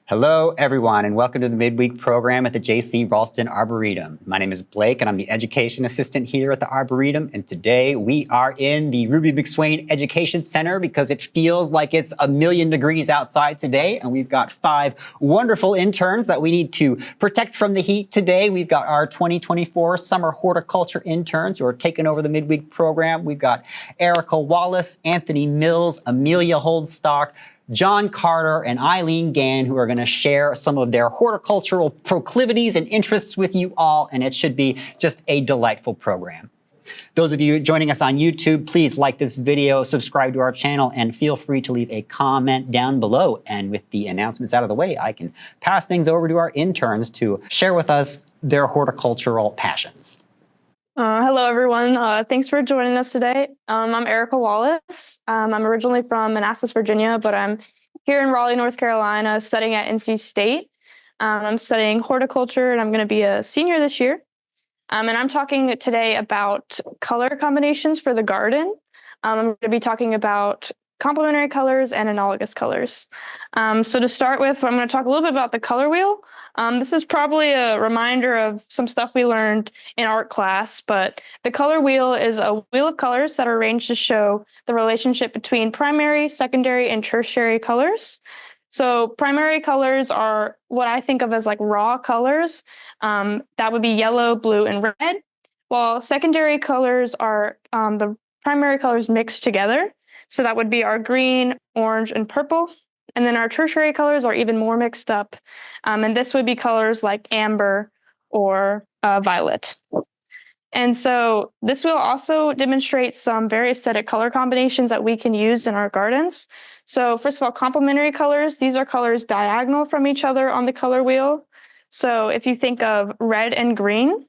Hello, everyone, and welcome to the Midweek Program at the J.C. Raulston Arboretum. My name is Blake, and I'm the Education Assistant here at the Arboretum. And today we are in the Ruby McSwain Education Center because it feels like it's 1,000,000 degrees outside today. And we've got 5 wonderful interns that we need to protect from the heat today. We've got our 2024 Summer Horticulture Interns who are taking over the Midweek Program. We've got Erica Wallace, Anthony Mills, Amelia Holdstock, John Carter, and Eileen Gahan, who are going to share some of their horticultural proclivities and interests with you all, and it should be just a delightful program. Those of you joining us on YouTube, please like this video, subscribe to our channel, and feel free to leave a comment down below. And with the announcements out of the way, I can pass things over to our interns to share with us their horticultural passions. Hello, everyone. Thanks for joining us today. I'm Erica Wallace. I'm originally from Manassas, Virginia, but I'm here in Raleigh, North Carolina, studying at NC State. I'm studying horticulture, and I'm going to be a senior this year. And I'm talking today about color combinations for the garden. I'm going to be talking about complementary colors and analogous colors. So to start with, I'm going to talk a little bit about the color wheel. This is probably a reminder of some stuff we learned in art class, but the color wheel is a wheel of colors that are arranged to show the relationship between primary, secondary, and tertiary colors. So primary colors are what I think of as like raw colors. That would be yellow, blue, and red, while secondary colors are the primary colors mixed together. So that would be our green, orange, and purple. And then our tertiary colors are even more mixed up. And this would be colors like amber or violet. And so this will also demonstrate some very aesthetic color combinations that we can use in our gardens. So first of all, complementary colors. These are colors diagonal from each other on the color wheel. So if you think of red and green,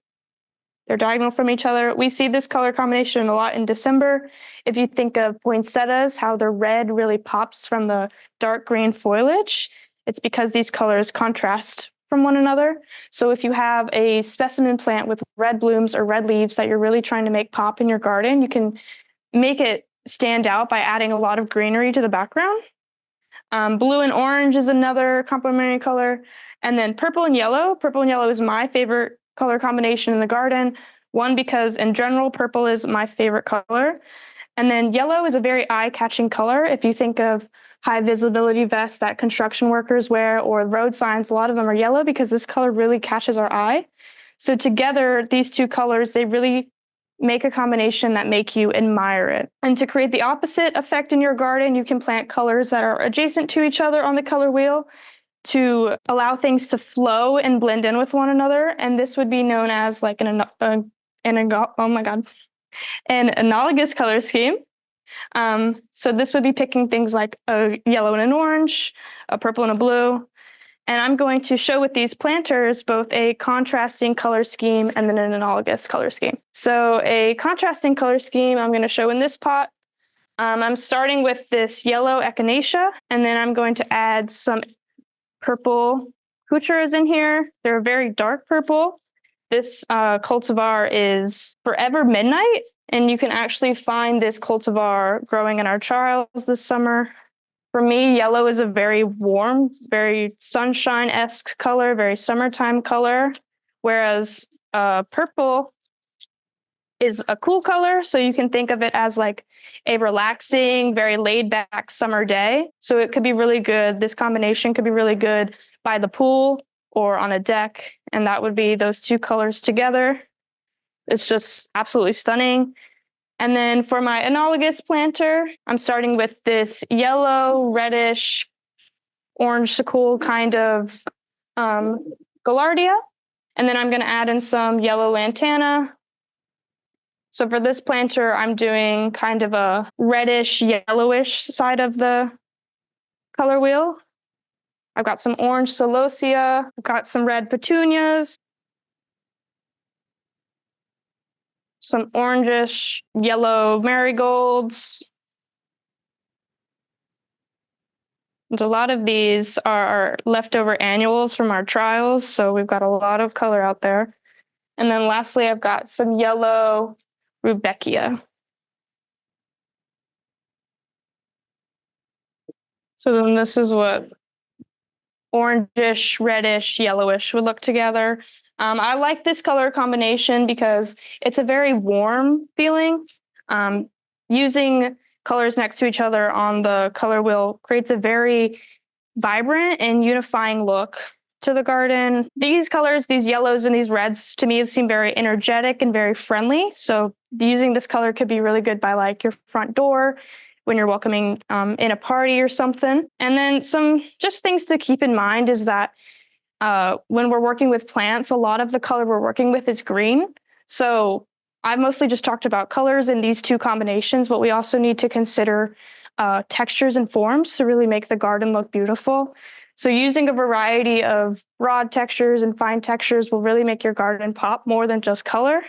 they're diagonal from each other. We see this color combination a lot in December. If you think of poinsettias, how the red really pops from the dark green foliage, it's because these colors contrast from one another. So if you have a specimen plant with red blooms or red leaves that you're really trying to make pop in your garden, you can make it stand out by adding a lot of greenery to the background. Blue and orange is another complementary color. And then purple and yellow. Purple and yellow is my favorite color combination in the garden. One, because in general, purple is my favorite color. And then yellow is a very eye-catching color. If you think of high visibility vests that construction workers wear or road signs, a lot of them are yellow because this color really catches our eye. So together, these two colors, they really make a combination that make you admire it. And to create the opposite effect in your garden, you can plant colors that are adjacent to each other on the color wheel to allow things to flow and blend in with one another. And this would be known as like an analogous color scheme. So this would be picking things like a yellow and an orange, a purple and a blue. And I'm going to show with these planters both a contrasting color scheme and then an analogous color scheme. So a contrasting color scheme I'm going to show in this pot. I'm starting with this yellow echinacea, and then I'm going to add some purple couturas in here. They're very dark purple. This cultivar is Forever Midnight, and you can actually find this cultivar growing in our trials this summer. For me, yellow is a very warm, very sunshine-esque color, very summertime color, whereas purple is a cool color, so you can think of it as like a relaxing, very laid-back summer day. So it could be really good. This combination could be really good by the pool or on a deck, and that would be those two colors together. It's just absolutely stunning. And then for my analogous planter, I'm starting with this yellow, reddish, orange sickle kind of gaillardia. And then I'm going to add in some yellow lantana. So for this planter, I'm doing kind of a reddish, yellowish side of the color wheel. I've got some orange celosia. I've got some red petunias. Some orangish, yellow marigolds. And a lot of these are leftover annuals from our trials, so we've got a lot of color out there. And then lastly, I've got some yellow rudbeckia. So then this is what orangish, reddish, yellowish would look together. I like this color combination because it's a very warm feeling. Using colors next to each other on the color wheel creates a very vibrant and unifying look to the garden. These colors, these yellows and these reds, to me seem very energetic and very friendly. So using this color could be really good by like your front door when you're welcoming in a party or something. And then some just things to keep in mind is that when we're working with plants, a lot of the color we're working with is green. So I've mostly just talked about colors in these two combinations, but we also need to consider textures and forms to really make the garden look beautiful. So using a variety of broad textures and fine textures will really make your garden pop more than just color.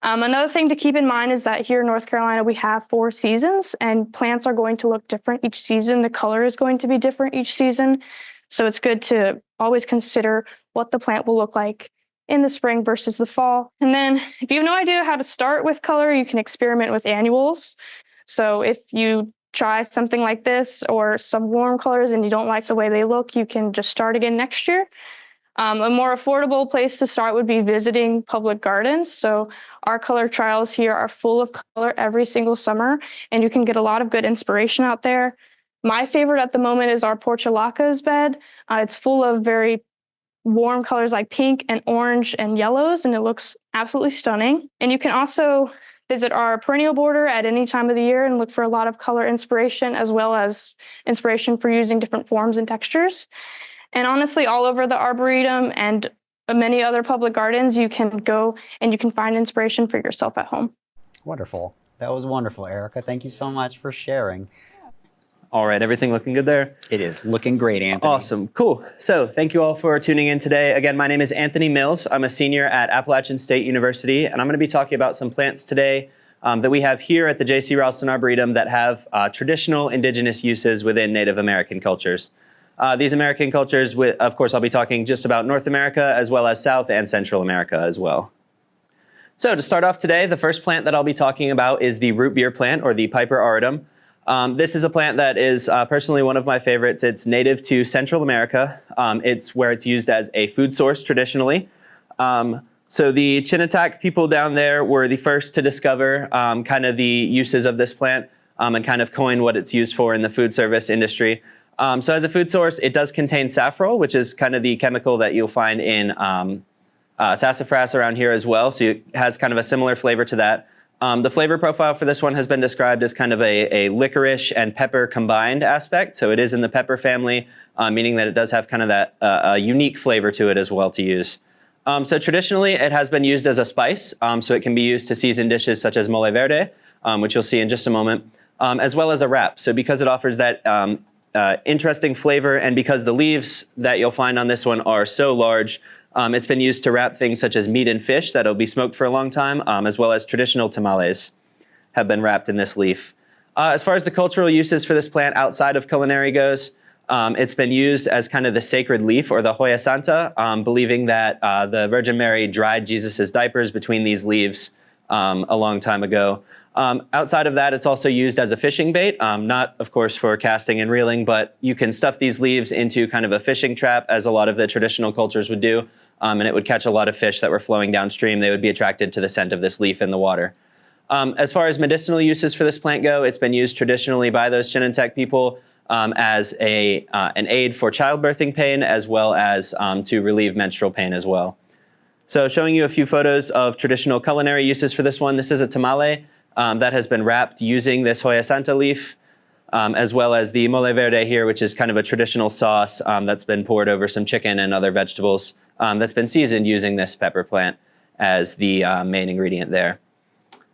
Another thing to keep in mind is that here in North Carolina, we have 4 seasons and plants are going to look different each season. The color is going to be different each season. So it's good to always consider what the plant will look like in the spring versus the fall. And then if you have no idea how to start with color, you can experiment with annuals. So if you try something like this or some warm colors and you don't like the way they look, you can just start again next year. A more affordable place to start would be visiting public gardens. So our color trials here are full of color every single summer, and you can get a lot of good inspiration out there. My favorite at the moment is our portulacas bed. It's full of very warm colors like pink and orange and yellows, and it looks absolutely stunning. And you can also visit our perennial border at any time of the year and look for a lot of color inspiration as well as inspiration for using different forms and textures. And honestly, all over the Arboretum and many other public gardens, you can go and you can find inspiration for yourself at home. Wonderful. That was wonderful, Erica. Thank you so much for sharing. All right, everything looking good there? It is looking great, Anthony. Awesome, cool. So thank you all for tuning in today. Again, my name is Anthony Mills. I'm a senior at Appalachian State University, and I'm going to be talking about some plants today that we have here at the J.C. Raulston Arboretum that have traditional indigenous uses within Native American cultures. These American cultures, of course, I'll be talking just about North America as well as South and Central America as well. So to start off today, the first plant that I'll be talking about is the root beer plant, or the Piper Arboretum. This is a plant that is personally one of my favorites. It's native to Central America. It's where it's used as a food source traditionally. So the Chinatac people down there were the first to discover kind of the uses of this plant and kind of coin what it's used for in the food service industry. So as a food source, it does contain saffrol, which is kind of the chemical that you'll find in sassafras around here as well. So it has kind of a similar flavor to that. The flavor profile for this one has been described as kind of a licorice and pepper combined aspect. So it is in the pepper family, meaning that it does have kind of that a unique flavor to it as well to use. So traditionally, it has been used as a spice. So it can be used to season dishes such as mole verde, which you'll see in just a moment, as well as a wrap. So because it offers that interesting flavor, and because the leaves that you'll find on this one are so large, it's been used to wrap things such as meat and fish that'll be smoked for a long time, as well as traditional tamales have been wrapped in this leaf. As far as the cultural uses for this plant outside of culinary goes, it's been used as kind of the sacred leaf, or the Hoya Santa, believing that the Virgin Mary dried Jesus's diapers between these leaves a long time ago. Outside of that, it's also used as a fishing bait, not, of course, for casting and reeling, but you can stuff these leaves into kind of a fishing trap, as a lot of the traditional cultures would do, and it would catch a lot of fish that were flowing downstream. They would be attracted to the scent of this leaf in the water. As far as medicinal uses for this plant go, it's been used traditionally by those Chinantec people as an aid for childbirthing pain, as well as to relieve menstrual pain as well. So showing you a few photos of traditional culinary uses for this one. This is a tamale that has been wrapped using this Hoya Santa leaf, as well as the mole verde here, which is kind of a traditional sauce that's been poured over some chicken and other vegetables that's been seasoned using this pepper plant as the main ingredient there.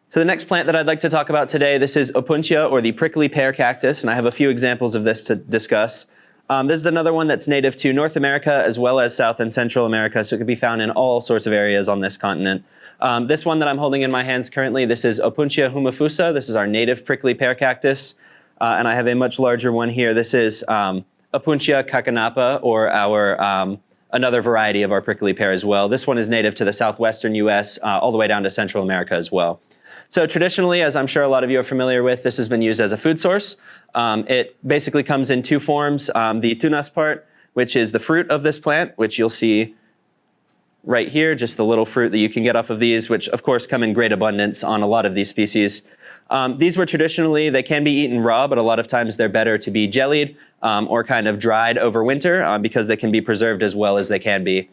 So the next plant that I'd like to talk about today, this is Opuntia, or the prickly pear cactus, and I have a few examples of this to discuss. This is another one that's native to North America as well as South and Central America, so it can be found in all sorts of areas on this continent. This one that I'm holding in my hands currently, this is Opuntia humifusa. This is our native prickly pear cactus, and I have a much larger one here. This is Opuntia cacanapa, or our another variety of our prickly pear as well. This one is native to the southwestern U.S. All the way down to Central America as well. So traditionally, as I'm sure a lot of you are familiar with, this has been used as a food source. It basically comes in two forms. The tunas part, which is the fruit of this plant, which you'll see right here, just the little fruit that you can get off of these, which of course come in great abundance on a lot of these species. These were traditionally, they can be eaten raw, but a lot of times they're better to be jellied or kind of dried over winter because they can be preserved as well as they can be.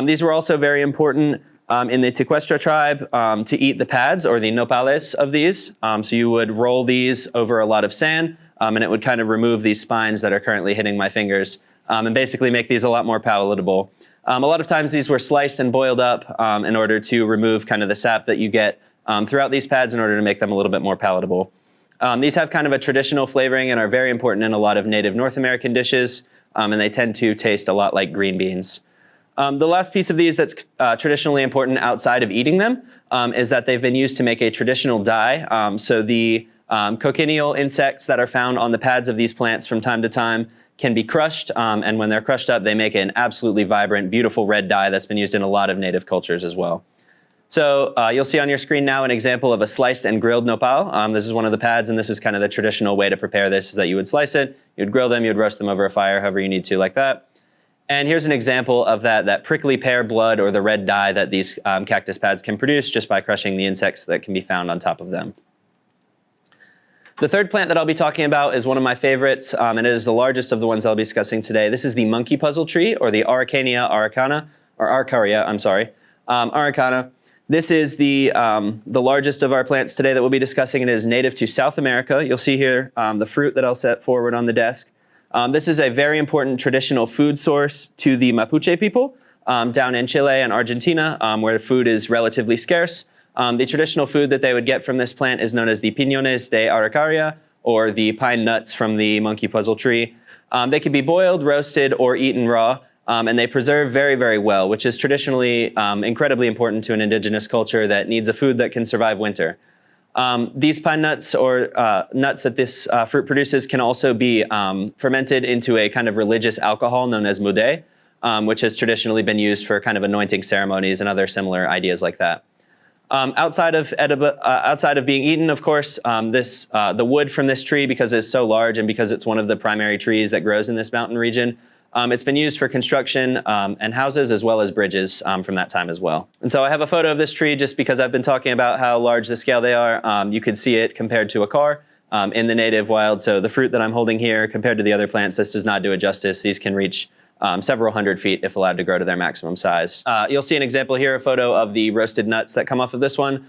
These were also very important in the Tequestra tribe to eat the pads or the nopales of these. So you would roll these over a lot of sand and it would kind of remove these spines that are currently hitting my fingers and basically make these a lot more palatable. A lot of times these were sliced and boiled up in order to remove kind of the sap that you get throughout these pads in order to make them a little bit more palatable. These have kind of a traditional flavoring and are very important in a lot of native North American dishes, and they tend to taste a lot like green beans. The last piece of these that's traditionally important outside of eating them is that they've been used to make a traditional dye. So the cochineal insects that are found on the pads of these plants from time to time can be crushed, and when they're crushed up, they make an absolutely vibrant, beautiful red dye that's been used in a lot of native cultures as well. So you'll see on your screen now an example of a sliced and grilled nopal. This is one of the pads, and this is kind of the traditional way to prepare this, is that you would slice it, you'd grill them, you'd roast them over a fire, however you need to, like that. And here's an example of that prickly pear blood or the red dye that these cactus pads can produce just by crushing the insects that can be found on top of them. The third plant that I'll be talking about is one of my favorites, and it is the largest of the ones I'll be discussing today. This is the monkey puzzle tree, or the Araucaria araucana, or Araucaria, I'm sorry, araucana. This is the largest of our plants today that we'll be discussing. It is native to South America. You'll see here the fruit that I'll set forward on the desk. This is a very important traditional food source to the Mapuche people down in Chile and Argentina, where food is relatively scarce. The traditional food that they would get from this plant is known as the piñones de Araucaria, or the pine nuts from the monkey puzzle tree. They can be boiled, roasted, or eaten raw, and they preserve very, very well, which is traditionally incredibly important to an indigenous culture that needs a food that can survive winter. These pine nuts, or nuts that this fruit produces, can also be fermented into a kind of religious alcohol known as mude, which has traditionally been used for kind of anointing ceremonies and other similar ideas like that. Outside of being eaten, of course, the wood from this tree, because it's so large and because it's one of the primary trees that grows in this mountain region, it's been used for construction and houses as well as bridges from that time as well. And so I have a photo of this tree just because I've been talking about how large the scale they are. You could see it compared to a car in the native wild. So the fruit that I'm holding here compared to the other plants, this does not do it justice. These can reach several hundred feet if allowed to grow to their maximum size. You'll see an example here, a photo of the roasted nuts that come off of this one.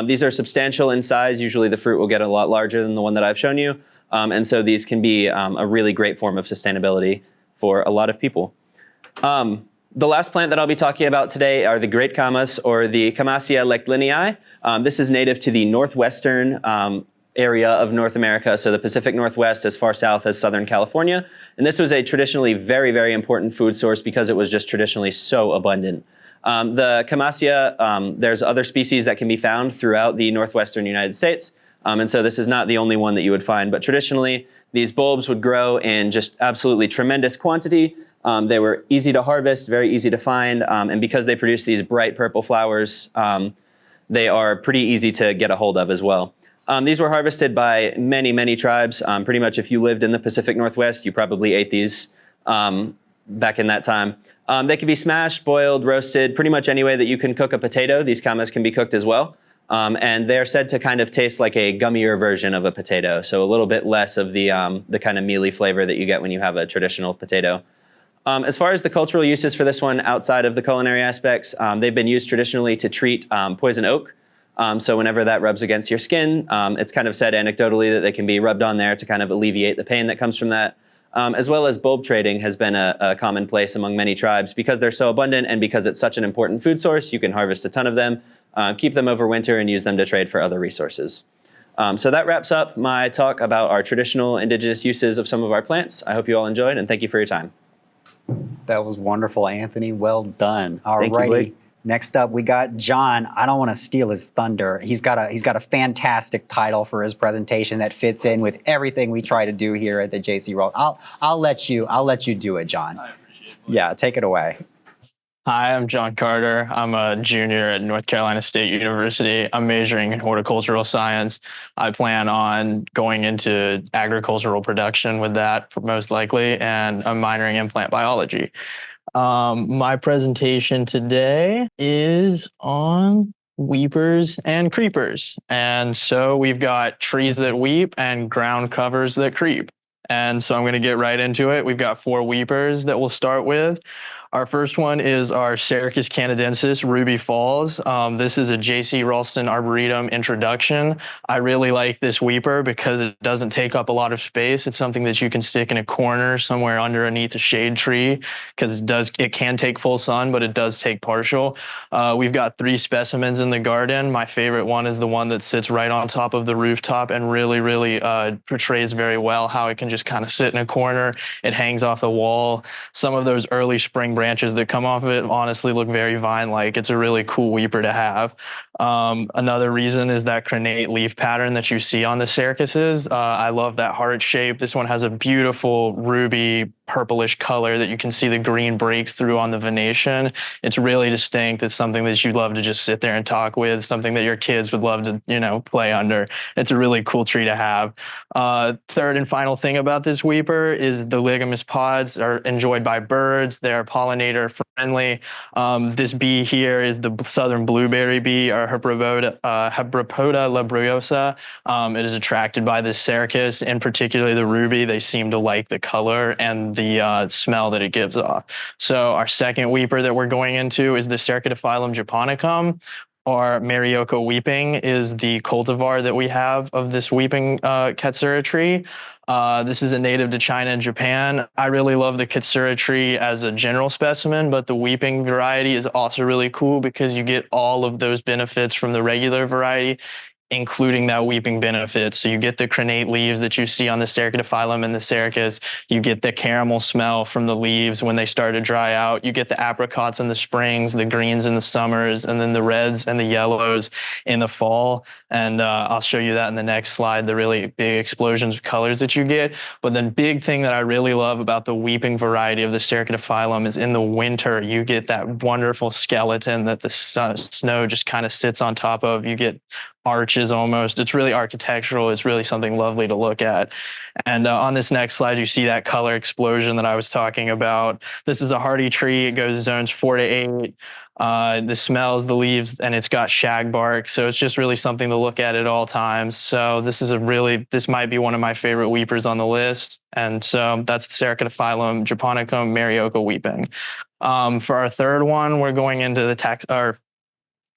These are substantial in size. Usually the fruit will get a lot larger than the one that I've shown you. And so these can be a really great form of sustainability for a lot of people. The last plant that I'll be talking about today are the great camas, or the Camassia lectlinii. This is native to the northwestern area of North America, so the Pacific Northwest as far south as Southern California. And this was a traditionally very, very important food source because it was just traditionally so abundant. The Camassia, there's other species that can be found throughout the northwestern United States. And so this is not the only one that you would find, but traditionally these bulbs would grow in just absolutely tremendous quantity. They were easy to harvest, very easy to find, and because they produce these bright purple flowers, they are pretty easy to get a hold of as well. These were harvested by many, many tribes. Pretty much if you lived in the Pacific Northwest, you probably ate these back in that time. They can be smashed, boiled, roasted, pretty much any way that you can cook a potato. These camas can be cooked as well. And they're said to kind of taste like a gummier version of a potato, so a little bit less of the kind of mealy flavor that you get when you have a traditional potato. As far as the cultural uses for this one, outside of the culinary aspects, they've been used traditionally to treat poison oak. So whenever that rubs against your skin, it's kind of said anecdotally that they can be rubbed on there to kind of alleviate the pain that comes from that. As well as bulb trading has been a commonplace among many tribes. Because they're so abundant and because it's such an important food source, you can harvest a ton of them, keep them over winter, and use them to trade for other resources. So that wraps up my talk about our traditional indigenous uses of some of our plants. I hope you all enjoyed, and thank you for your time. That was wonderful, Anthony. Well done. All Thank you, righty. Blake. Next up, we got John. I don't want to steal his thunder. He's got a fantastic title for his presentation that fits in with everything we try to do here at the JC Roll. I'll let you do it, John. I appreciate it. Yeah, take it away. Hi, I'm John Carter. I'm a junior at North Carolina State University. I'm majoring in horticultural science. I plan on going into agricultural production with that most likely, and I'm minoring in plant biology. My presentation today is on weepers and creepers. And so we've got trees that weep and ground covers that creep. And so I'm going to get right into it. We've got 4 weepers that we'll start with. Our first one is our Sericus canadensis, Ruby Falls. This is a J.C. Raulston Arboretum introduction. I really like this weeper because it doesn't take up a lot of space. It's something that you can stick in a corner somewhere underneath a shade tree because it can take full sun, but it does take partial. We've got 3 specimens in the garden. My favorite one is the one that sits right on top of the rooftop and really portrays very well how it can just kind of sit in a corner. It hangs off the wall. Some of those early spring branches that come off of it honestly look very vine-like. It's a really cool weeper to have. Another reason is that crenate leaf pattern that you see on the Sericuses. I love that heart shape. This one has a beautiful ruby purplish color that you can see the green breaks through on the venation. It's really distinct. It's something that you'd love to just sit there and talk with, something that your kids would love to, play under. It's a really cool tree to have. Third and final thing about this weeper is the ligamous pods are enjoyed by birds. They're pollinator friendly. This bee here is the southern blueberry bee, or Hebrepoda labriosa. It is attracted by this Sericus, and particularly the ruby. They seem to like the color and the smell that it gives off. So our second weeper that we're going into is the Cercophyllum japonicum, or Marioko weeping is the cultivar that we have of this weeping katsura tree. This is a native to China and Japan. I really love the katsura tree as a general specimen, but the weeping variety is also really cool because you get all of those benefits from the regular variety, including that weeping benefit. So you get the crenate leaves that you see on the Cercophyllum and the Sericus. You get the caramel smell from the leaves when they start to dry out. You get the apricots in the springs, the greens in the summers, and then the reds and the yellows in the fall. And I'll show you that in the next slide, the really big explosions of colors that you get. But the big thing that I really love about the weeping variety of the Cercophyllum is in the winter, you get that wonderful skeleton that the snow just kind of sits on top of. You get arches almost. It's really architectural. It's really something lovely to look at. And on this next slide, you see that color explosion that I was talking about. This is a hardy tree. It goes zones 4 to 8. The smells, the leaves, and it's got shag bark. So it's just really something to look at all times. So this might be one of my favorite weepers on the list. And so that's the Cercophyllum japonicum Marioko weeping. For our third one, we're going into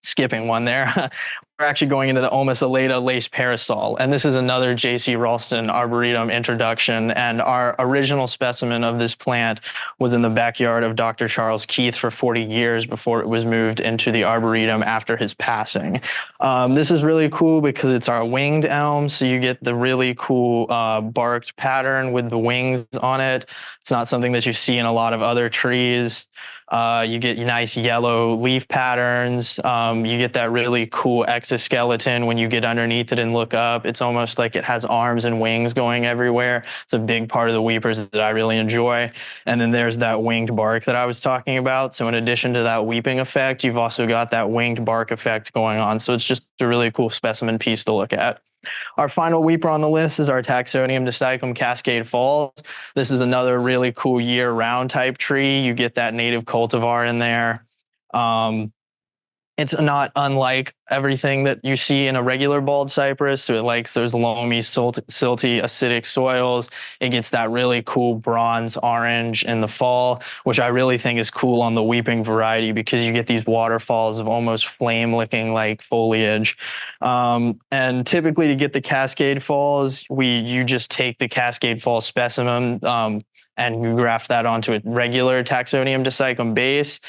skipping one there. We're actually going into the Omus alata lace parasol. And this is another J.C. Raulston Arboretum introduction. And our original specimen of this plant was in the backyard of Dr. Charles Keith for 40 years before it was moved into the Arboretum after his passing. This is really cool because it's our winged elm. So you get the really cool barked pattern with the wings on it. It's not something that you see in a lot of other trees. You get nice yellow leaf patterns. You get that really cool exoskeleton when you get underneath it and look up. It's almost like it has arms and wings going everywhere. It's a big part of the weepers that I really enjoy. And then there's that winged bark that I was talking about. So in addition to that weeping effect, you've also got that winged bark effect going on. So it's just a really cool specimen piece to look at. Our final weeper on the list is our Taxodium distichum Cascade Falls. This is another really cool year-round type tree. You get that native cultivar in there. It's not unlike everything that you see in a regular bald cypress. So it likes those loamy, silty, acidic soils. It gets that really cool bronze orange in the fall, which I really think is cool on the weeping variety because you get these waterfalls of almost flame-licking like foliage. And typically to get the Cascade Falls, you just take the Cascade Falls specimen and you graft that onto a regular Taxodium distichum base.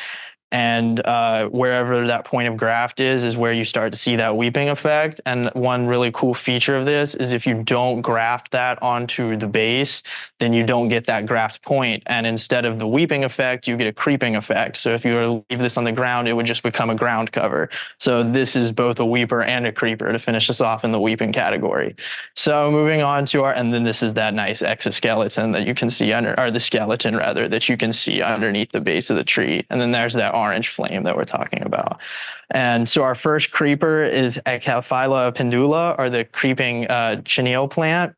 And wherever that point of graft is where you start to see that weeping effect. And one really cool feature of this is if you don't graft that onto the base, then you don't get that graft point. And instead of the weeping effect, you get a creeping effect. So if you were to leave this on the ground, it would just become a ground cover. So this is both a weeper and a creeper to finish us off in the weeping category. So moving on to and then this is that nice exoskeleton that you can see or the skeleton rather, that you can see underneath the base of the tree. And then there's that orange flame that we're talking about. And so our first creeper is Acalyphylla pendula, or the creeping chenille plant.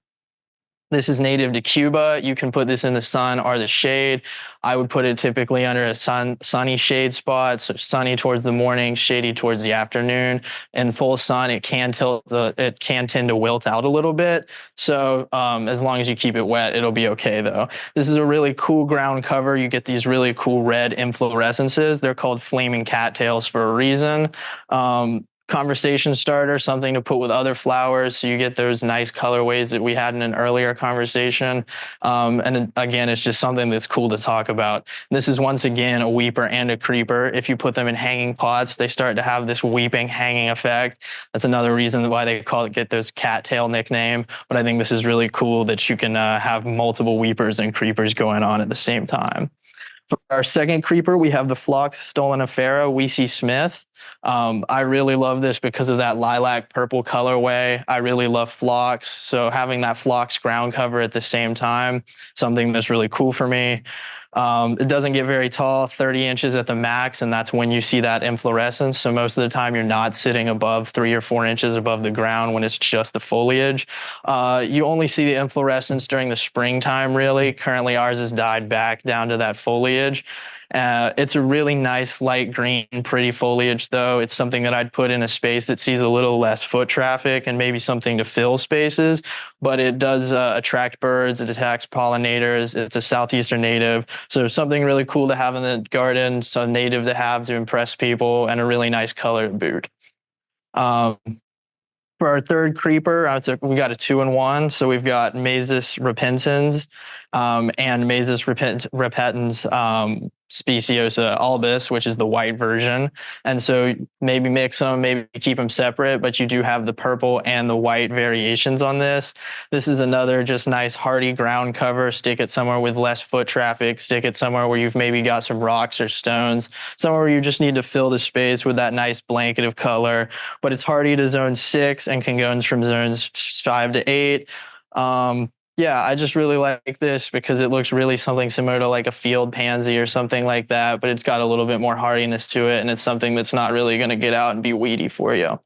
This is native to Cuba. You can put this in the sun or the shade. I would put it typically under a sunny shade spot, so sunny towards the morning, shady towards the afternoon. In full sun, it can tend to wilt out a little bit. So as long as you keep it wet, it'll be okay though. This is a really cool ground cover. You get these really cool red inflorescences. They're called flaming cattails for a reason. Conversation starter, something to put with other flowers, so you get those nice colorways that we had in an earlier conversation. And again, it's just something that's cool to talk about. This is once again a weeper and a creeper. If you put them in hanging pots, they start to have this weeping hanging effect. That's another reason why they get those cattail nickname. But I think this is really cool that you can have multiple weepers and creepers going on at the same time. For our second creeper, we have the Phlox stolonifera Weesey Smith. I really love this because of that lilac purple colorway. I really love phlox, so having that phlox ground cover at the same time, something that's really cool for me. It doesn't get very tall, 30 inches at the max, and that's when you see that inflorescence. So most of the time you're not sitting above 3 or 4 inches above the ground when it's just the foliage. You only see the inflorescence during the springtime, really. Currently ours has died back down to that foliage. It's a really nice light green, pretty foliage though. It's something that I'd put in a space that sees a little less foot traffic and maybe something to fill spaces, but it does attract birds, it attracts pollinators. It's a southeastern native. So something really cool to have in the garden, so native to have to impress people, and a really nice color to boot. For our third creeper, we got a 2-in-1. So we've got Mazus repentans and Mazus repentans speciosa albus, which is the white version. And so maybe mix them, maybe keep them separate, but you do have the purple and the white variations on this. This is another just nice hardy ground cover. Stick it somewhere with less foot traffic, stick it somewhere where you've maybe got some rocks or stones, somewhere where you just need to fill the space with that nice blanket of color. But it's hardy to zone 6 and can go from zones 5 to 8. Yeah, I just really like this because it looks really something similar to like a field pansy or something like that, but it's got a little bit more hardiness to it, and it's something that's not really going to get out and be weedy for you.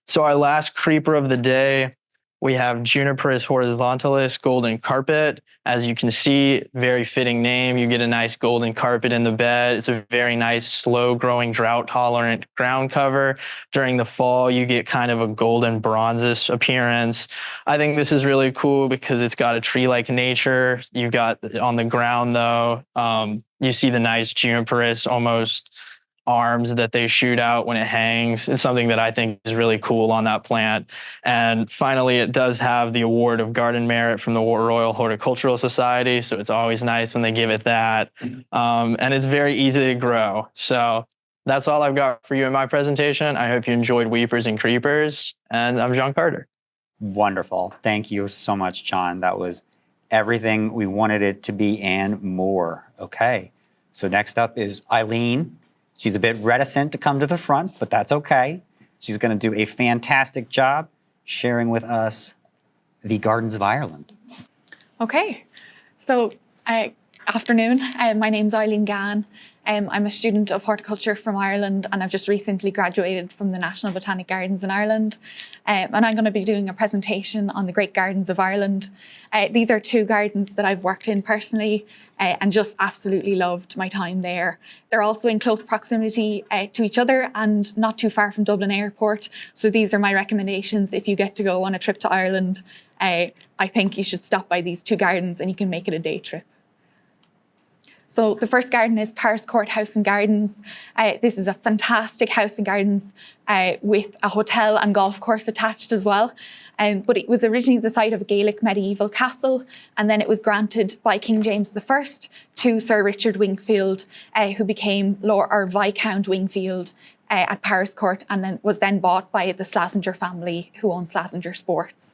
So our last creeper of the day, we have Juniperus horizontalis golden carpet. As you can see, very fitting name. You get a nice golden carpet in the bed. It's a very nice, slow-growing, drought-tolerant ground cover. During the fall, you get kind of a golden bronzes appearance. I think this is really cool because it's got a tree-like nature. You've got on the ground, though, you see the nice Juniperus almost arms that they shoot out when it hangs. It's something that I think is really cool on that plant. And finally, it does have the award of garden merit from the Royal Horticultural Society. So it's always nice when they give it that. And it's very easy to grow. So that's all I've got for you in my presentation. I hope you enjoyed Weepers and Creepers. And I'm John Carter. Wonderful. Thank you so much, John. That was everything we wanted it to be and more. Okay. So next up is Eileen. She's a bit reticent to come to the front, but that's okay. She's going to do a fantastic job sharing with us the Gardens of Ireland. Okay, so afternoon. My name's Eileen Gahan. I'm a student of horticulture from Ireland, and I've just recently graduated from the National Botanic Gardens in Ireland. And I'm going to be doing a presentation on the Great Gardens of Ireland. These are 2 gardens that I've worked in personally and just absolutely loved my time there. They're also in close proximity to each other and not too far from Dublin Airport. So these are my recommendations if you get to go on a trip to Ireland. I think you should stop by these 2 gardens and you can make it a day trip. So the first garden is Paris Court House and Gardens. This is a fantastic house and gardens with a hotel and golf course attached as well. But it was originally the site of a Gaelic medieval castle, and then it was granted by King James I to Sir Richard Wingfield, who became Lord or Viscount Wingfield at Paris Court, and then was then bought by the Slazenger family, who owned Slazenger Sports.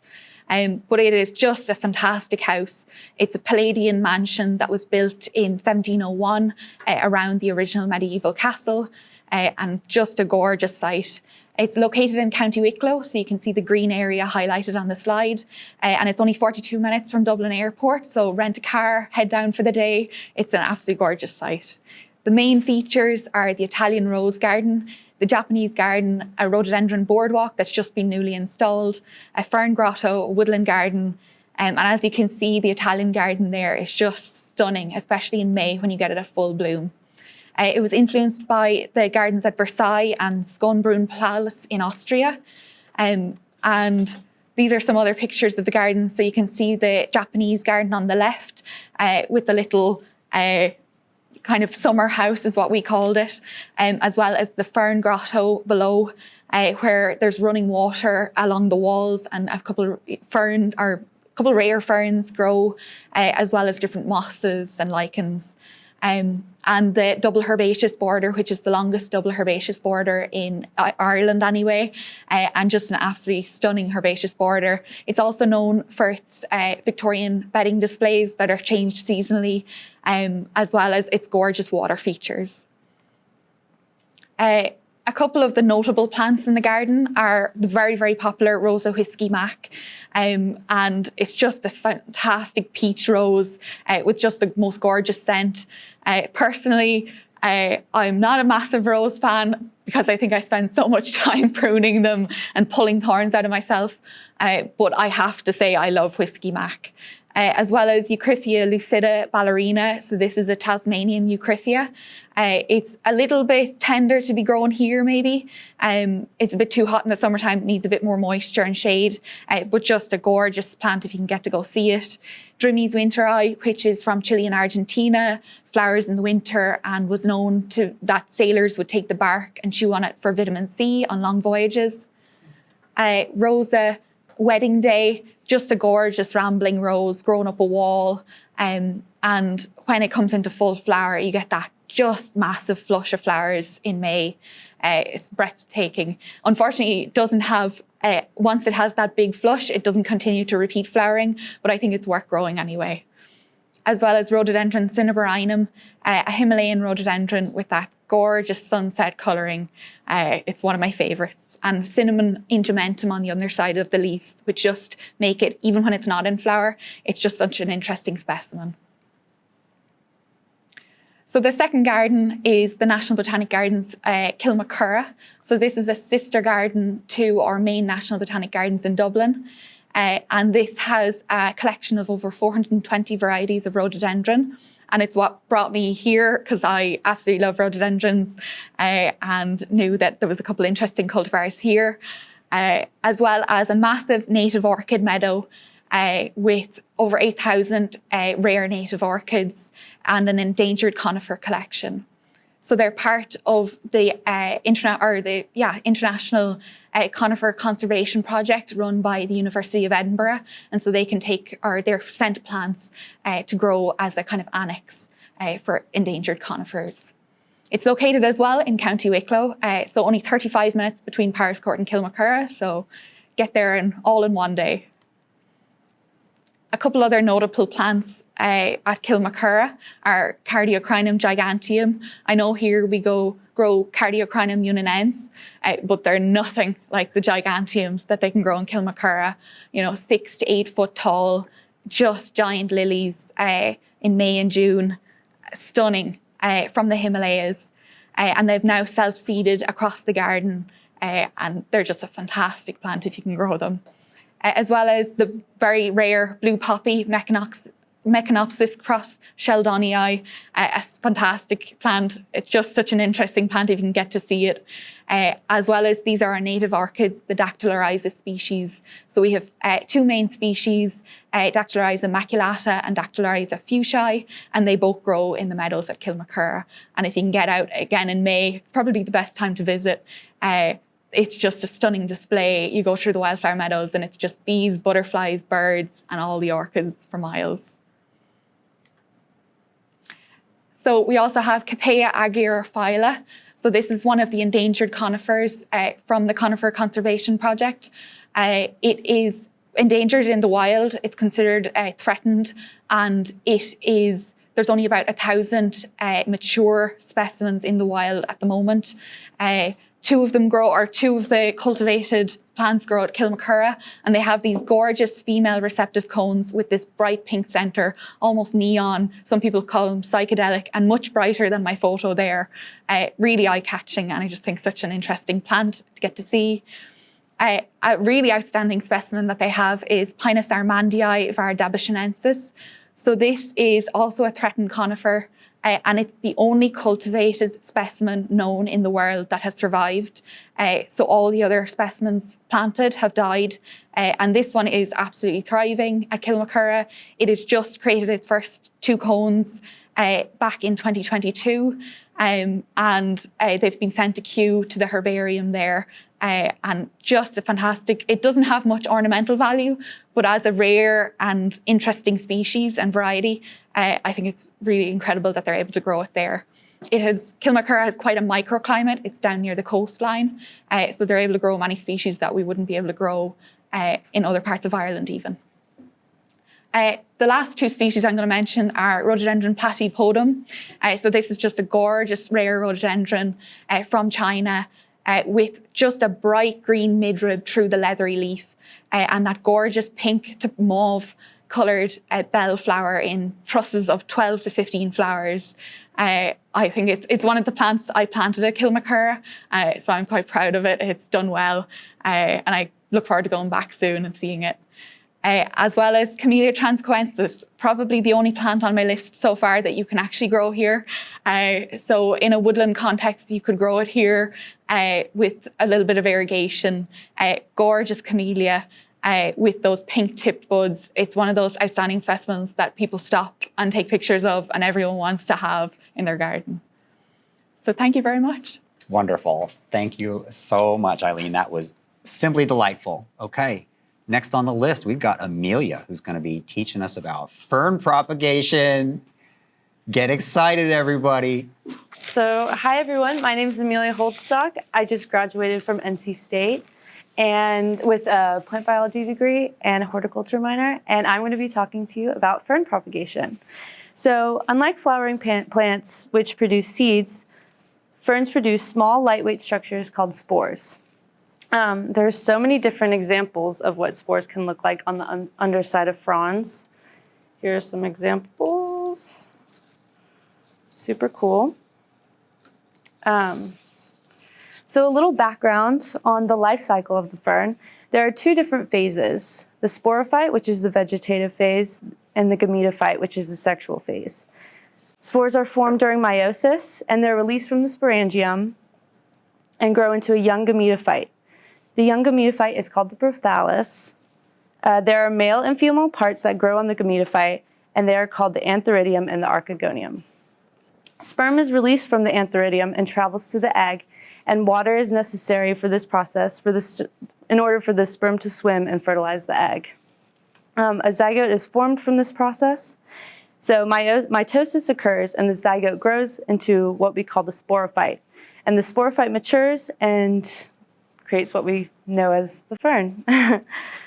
But it is just a fantastic house. It's a Palladian mansion that was built in 1701 around the original medieval castle, and just a gorgeous site. It's located in County Wicklow, so you can see the green area highlighted on the slide, and it's only 42 minutes from Dublin Airport, so rent a car, head down for the day. It's an absolutely gorgeous site. The main features are the Italian rose garden, the Japanese garden, a rhododendron boardwalk that's just been newly installed, a fern grotto, a woodland garden, and as you can see, the Italian garden there is just stunning, especially in May when you get it at full bloom. It was influenced by the gardens at Versailles and Schönbrunn Palace in Austria. And these are some other pictures of the gardens. So you can see the Japanese garden on the left with the little kind of summer house is what we called it, as well as the fern grotto below where there's running water along the walls and a couple rare ferns grow, as well as different mosses and lichens. And the double herbaceous border, which is the longest double herbaceous border in Ireland anyway, and just an absolutely stunning herbaceous border. It's also known for its Victorian bedding displays that are changed seasonally, as well as its gorgeous water features. A couple of the notable plants in the garden are the very, very popular Rosa Whiskey Mac. And it's just a fantastic peach rose with just the most gorgeous scent. Personally, I'm not a massive rose fan because I think I spend so much time pruning them and pulling thorns out of myself. But I have to say I love Whiskey Mac. As well as Eucryphia lucida ballerina. So this is a Tasmanian Eucryphia. It's a little bit tender to be grown here maybe. It's a bit too hot in the summertime, it needs a bit more moisture and shade, but just a gorgeous plant if you can get to go see it. Drimmy's winter eye, which is from Chile and Argentina, flowers in the winter and was known that sailors would take the bark and chew on it for vitamin C on long voyages. Rosa Wedding Day, just a gorgeous rambling rose growing up a wall. And when it comes into full flower, you get that just massive flush of flowers in May. It's breathtaking. Unfortunately, it doesn't have, once it has that big flush, it doesn't continue to repeat flowering, but I think it's worth growing anyway. As well as rhododendron cinnabarinum, a Himalayan rhododendron with that gorgeous sunset colouring. It's one of my favourites. And cinnamon ingementum on the underside of the leaves, which just make it, even when it's not in flower, it's just such an interesting specimen. So the second garden is the National Botanic Gardens Kilmacurra. So this is a sister garden to our main National Botanic Gardens in Dublin. And this has a collection of over 420 varieties of rhododendron. And it's what brought me here because I absolutely love rhododendrons and knew that there was a couple of interesting cultivars here, as well as a massive native orchid meadow with over 8,000 rare native orchids and an endangered conifer collection. So they're part of the International Conifer Conservation Project run by the University of Edinburgh. And so they can they're sent plants to grow as a kind of annex for endangered conifers. It's located as well in County Wicklow, so only 35 minutes between Powerscourt and Kilmacurra. So get there all in one day. A couple other notable plants at Kilmacurra are Cardiocrinum giganteum. I know here we grow Cardiocrinum unionense, but they're nothing like the giganteums that they can grow in Kilmacurra. 6 to 8 foot tall, just giant lilies in May and June, stunning from the Himalayas. And they've now self-seeded across the garden, and they're just a fantastic plant if you can grow them. As well as the very rare blue poppy, Mechanopsis cross Sheldonii, a fantastic plant. It's just such an interesting plant if you can get to see it. As well as these are our native orchids, the Dactylorhiza species. So we have two main species, Dactylorhiza maculata and Dactylorhiza fuchsii, and they both grow in the meadows at Kilmacurra. And if you can get out again in May, it's probably the best time to visit. It's just a stunning display. You go through the wildflower meadows and it's just bees, butterflies, birds, and all the orchids for miles. So we also have Cathea agyrophylla. So this is one of the endangered conifers from the Conifer Conservation Project. It is endangered in the wild. It's considered threatened, and there's only about 1,000 mature specimens in the wild at the moment. two of the cultivated plants grow at Kilmacurra, and they have these gorgeous female receptive cones with this bright pink center, almost neon. Some people call them psychedelic, and much brighter than my photo there. Really eye-catching, and I just think such an interesting plant to get to see. A really outstanding specimen that they have is Pinus armandii vardabachiensis. So this is also a threatened conifer, and it's the only cultivated specimen known in the world that has survived. So all the other specimens planted have died, and this one is absolutely thriving at Kilmacurra. It has just created its first 2 cones back in 2022, and they've been sent to Kew to the herbarium there. And just a fantastic, it doesn't have much ornamental value, but as a rare and interesting species and variety, I think it's really incredible that they're able to grow it there. Kilmacurra has quite a microclimate. It's down near the coastline, so they're able to grow many species that we wouldn't be able to grow in other parts of Ireland even. The last 2 species I'm going to mention are Rhododendron platypodum. So this is just a gorgeous rare rhododendron from China, with just a bright green midrib through the leathery leaf, and that gorgeous pink to mauve coloured bell flower in trusses of 12 to 15 flowers. I think it's one of the plants I planted at Kilmacurra, so I'm quite proud of it. It's done well, and I look forward to going back soon and seeing it. As well as Camellia transcoensis, probably the only plant on my list so far that you can actually grow here. So in a woodland context, you could grow it here with a little bit of irrigation. Gorgeous camellia with those pink tipped buds. It's one of those outstanding specimens that people stop and take pictures of and everyone wants to have in their garden. So thank you very much. Wonderful. Thank you so much, Eileen. That was simply delightful. Okay. Next on the list, we've got Amelia, who's going to be teaching us about fern propagation. Get excited, everybody. So, hi everyone. My name is Amelia Holdstock. I just graduated from NC State and with a plant biology degree and a horticulture minor, and I'm going to be talking to you about fern propagation. So, unlike flowering plants, which produce seeds, ferns produce small, lightweight structures called spores. There's so many different examples of what spores can look like on the underside of fronds. Here are some examples. Super cool. So a little background on the life cycle of the fern. There are 2 different phases, the sporophyte, which is the vegetative phase, and the gametophyte, which is the sexual phase. Spores are formed during meiosis, and they're released from the sporangium and grow into a young gametophyte. The young gametophyte is called the prothallus. There are male and female parts that grow on the gametophyte, and they are called the antheridium and the archegonium. Sperm is released from the antheridium and travels to the egg, and water is necessary for this process in order for the sperm to swim and fertilize the egg. A zygote is formed from this process. So mitosis occurs, and the zygote grows into what we call the sporophyte. And the sporophyte matures and creates what we know as the fern.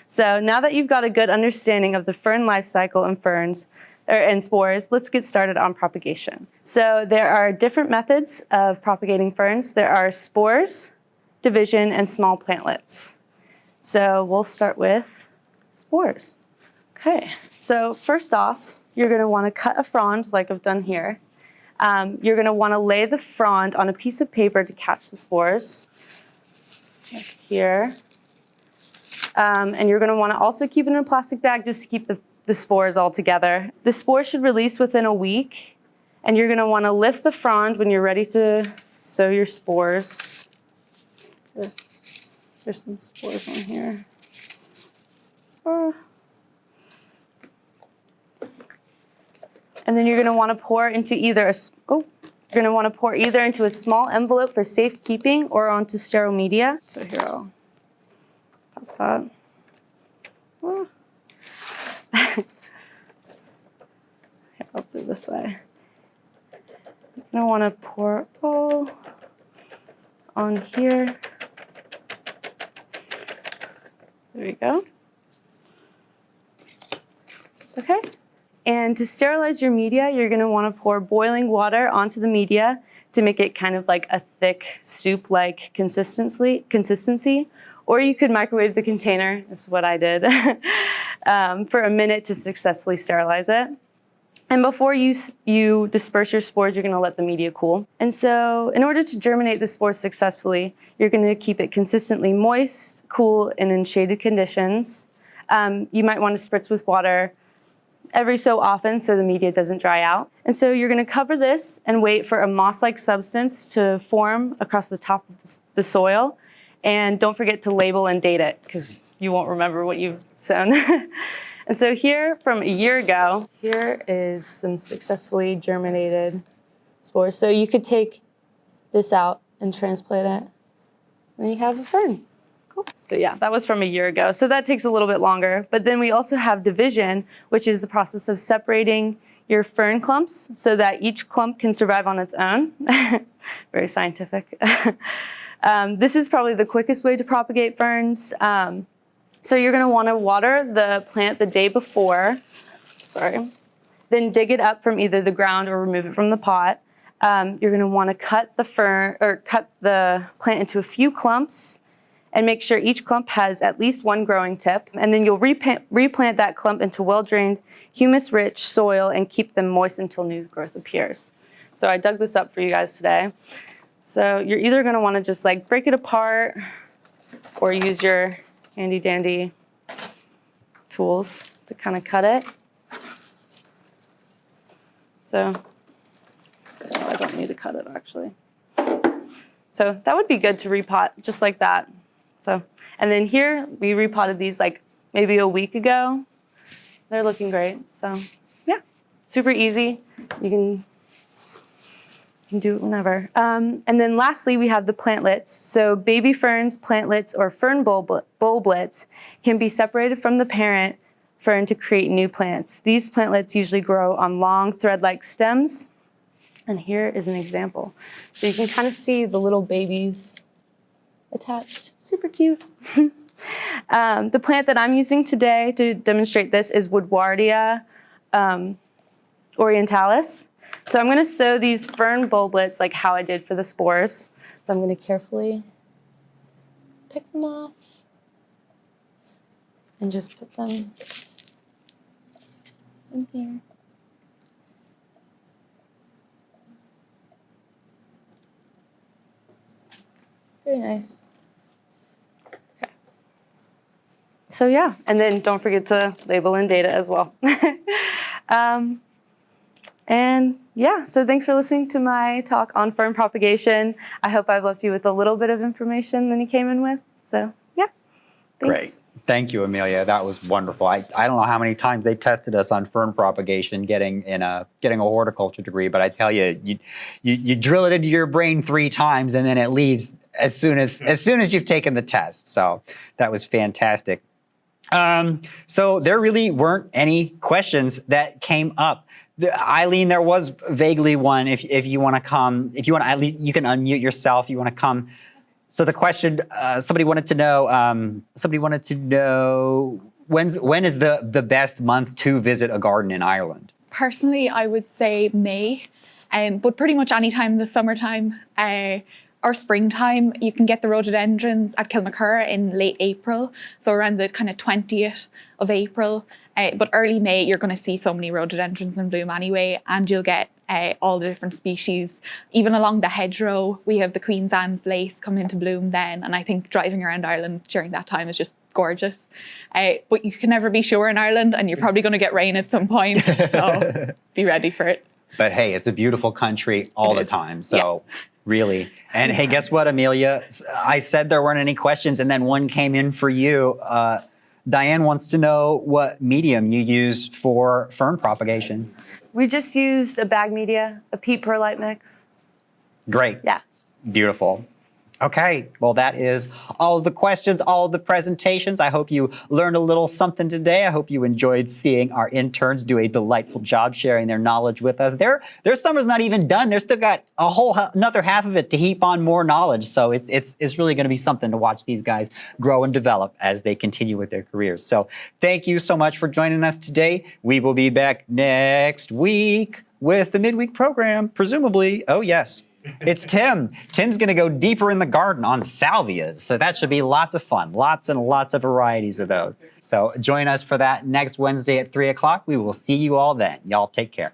So now that you've got a good understanding of the fern life cycle and spores, let's get started on propagation. So there are different methods of propagating ferns. There are spores, division, and small plantlets. So we'll start with spores. Okay, so first off, you're going to want to cut a frond like I've done here. You're going to want to lay the frond on a piece of paper to catch the spores. Like here. And you're going to want to also keep it in a plastic bag just to keep the spores all together. The spores should release within a week, and you're going to want to lift the frond when you're ready to sow your spores. There's some spores on here. And then you're going to want to pour into either into a small envelope for safekeeping or onto sterile media. So here I'll pop that. Here, I'll do it this way. You're going to want to pour all on here. There you go. Okay. And to sterilize your media, you're going to want to pour boiling water onto the media to make it kind of like a thick soup-like consistency. Or you could microwave the container, is what I did, for a minute to successfully sterilize it. And before you disperse your spores, you're going to let the media cool. And so in order to germinate the spores successfully, you're going to keep it consistently moist, cool, and in shaded conditions. You might want to spritz with water every so often so the media doesn't dry out. And so you're going to cover this and wait for a moss-like substance to form across the top of the soil. And don't forget to label and date it, because you won't remember what you've sown. And so here, from a year ago, here is some successfully germinated spores. So you could take this out and transplant it, and you have a fern. Cool. So yeah, that was from a year ago. So that takes a little bit longer. But then we also have division, which is the process of separating your fern clumps so that each clump can survive on its own. Very scientific. This is probably the quickest way to propagate ferns. So you're going to want to water the plant the day before, then dig it up from either the ground or remove it from the pot. You're going to want to cut the plant into a few clumps and make sure each clump has at least one growing tip. And then you'll replant that clump into well-drained, humus-rich soil and keep them moist until new growth appears. So I dug this up for you guys today. So you're either going to want to just like break it apart or use your handy dandy tools to kind of cut it. So I don't need to cut it actually. So that would be good to repot just like that. So, and then here we repotted these like maybe a week ago. They're looking great. So yeah, super easy. You can do it whenever. And then lastly, we have the plantlets. So baby ferns, plantlets, or fern bulblets can be separated from the parent fern to create new plants. These plantlets usually grow on long thread-like stems. And here is an example. So you can kind of see the little babies attached. Super cute. The plant that I'm using today to demonstrate this is Woodwardia orientalis. So I'm going to sow these fern bulblets like how I did for the spores. So I'm going to carefully pick them off and just put them in here. Very nice. Okay. So yeah, and then don't forget to label and date it as well. And yeah, so thanks for listening to my talk on fern propagation. I hope I've left you with a little bit of information than you came in with. So yeah, thanks. Great. Thank you, Amelia. That was wonderful. I don't know how many times they tested us on fern propagation getting a horticulture degree, but I tell you, you drill it into your brain 3 times and then it leaves as soon as you've taken the test. So that was fantastic. So there really weren't any questions that came up. Eileen, there was vaguely one. If you want to come, Eileen, you can unmute yourself. You want to come. So the question, somebody wanted to know when is the best month to visit a garden in Ireland? Personally, I would say May, but pretty much any time in the summertime or springtime. You can get the rhododendrons at Kilmacurra in late April, so around the kind of 20th of April. But early May, you're going to see so many rhododendrons in bloom anyway, and you'll get all the different species. Even along the hedgerow, we have the Queen's Anne's lace come into bloom then, and I think driving around Ireland during that time is just gorgeous. But you can never be sure in Ireland, and you're probably going to get rain at some point, so be ready for it. But hey, it's a beautiful country all the time, so yeah. Really. And hey, guess what, Amelia? I said there weren't any questions, and then one came in for you. Diane wants to know what medium you use for fern propagation. We just used a bag media, a peat perlite mix. Great. Yeah. Beautiful. Okay, well, that is all of the questions, all of the presentations. I hope you learned a little something today. I hope you enjoyed seeing our interns do a delightful job sharing their knowledge with us. Their summer's not even done. They're still got a whole another half of it to heap on more knowledge. So it's really going to be something to watch these guys grow and develop as they continue with their careers. So thank you so much for joining us today. We will be back next week with the midweek program, presumably. Oh, yes. It's Tim. Tim's going to go deeper in the garden on salvias. So that should be lots of fun. Lots and lots of varieties of those. So join us for that next Wednesday at 3 o'clock. We will see you all then. Y'all take care.